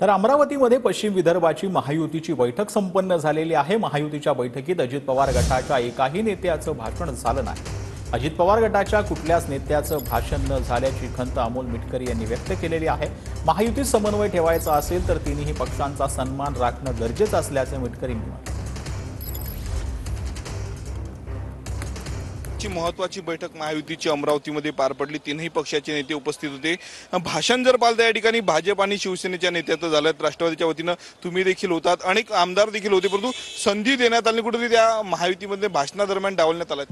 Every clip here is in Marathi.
तर अमरावतीमध्ये पश्चिम विदर्भाची महायुतीची बैठक संपन्न झालेली आहे। महायुतीच्या बैठकीत अजित पवार गटाच्या एकाही नेत्याचं भाषण झालं नाही। अजित पवार गटाच्या कुठल्याच नेत्याचं भाषण न झाल्याची खंत अमोल मिटकरी यांनी व्यक्त केलेली आहे। महायुतीत समन्वय ठेवायचा असेल तर तिन्ही पक्षांचा सन्मान राखणं गरजेचं असल्याचे मिटकरी म्हणाले। महत्वाची बैठक महायुतीची अमरावतीमध्ये पार पडली। तीनही पक्षाचे नेते उपस्थित होते। भाषण जर पाहिलं या ठिकाणी भाजप आणि शिवसेनेच्या नेत्याचं झालं, राष्ट्रवादीच्या वतीनं तुम्ही देखील होतात, अनेक आमदार देखील होते, परंतु संधी देण्यात आली कुठेतरी त्या महायुतीमध्ये भाषणादरम्यान डावलण्यात आलं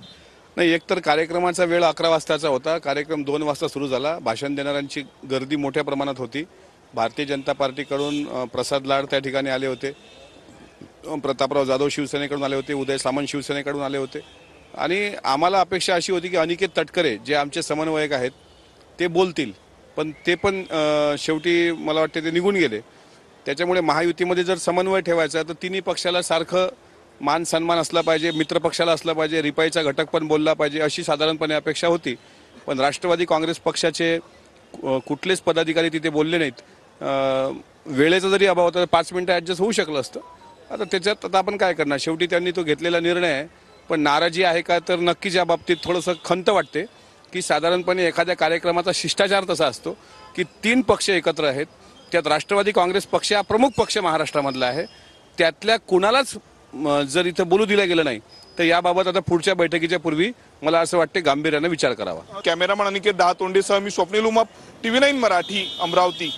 नाही। एकतर कार्यक्रमाचा वेळ 11 वाजताचा होता, कार्यक्रम 2 वाजता सुरू झाला। भाषण देणाऱ्यांची गर्दी मोठ्या प्रमाणात होती। भारतीय जनता पार्टीकडून प्रसाद लाड त्या ठिकाणी आले होते, प्रतापराव जाधव शिवसेनेकडून आले होते, उदय सामंत शिवसेनेकडून आले होते आणि आम्हाला अपेक्षा अशी होती की अनिकेत तटकरे जे आमचे समन्वयक आहेत ते बोलतील, पण ते पण शेवटी मला वाटते ते निघून गेले। त्याच्यामुळे महायुतीमध्ये जर समन्वय ठेवायचा तर तिन्ही पक्षाला सारखं मान सन्मान असला पाहिजे, मित्र पक्षाला असला पाहिजे, रिपाईचा घटक पण बोलला पाहिजे अशी साधारणपणे अपेक्षा होती। पण राष्ट्रवादी काँग्रेस पक्षाचे कुठलेच पदाधिकारी तिथे बोलले नाहीत। वेळेचा जरी अभाव होता 5 मिनिटं ॲडजस्ट होऊ शकलं असतं। आता त्याच्यात आता आपण काय करणार, शेवटी त्यांनी तो घेतलेला निर्णय आहे। पण नाराजी आहे का तर नक्कीच या बाबतीत थोडंसं खंत वाटते की साधारणपणे एखाद्या कार्यक्रमाचा शिष्टाचार तसा असतो की 3 पक्ष एकत्र आहेत, त्यात राष्ट्रवादी काँग्रेस पक्ष हा प्रमुख पक्ष महाराष्ट्रामधला आहे, त्यातल्या कुणालाच जर इथं बोलू दिलं गेलं नाही तर याबाबत आता पुढच्या बैठकीच्या पूर्वी मला असं वाटते गांभीर्याने विचार करावा। कॅमेरामन अनिकेत दहातोंडेसह मी स्वप्नील उमाप, TV9 मराठी, अमरावती।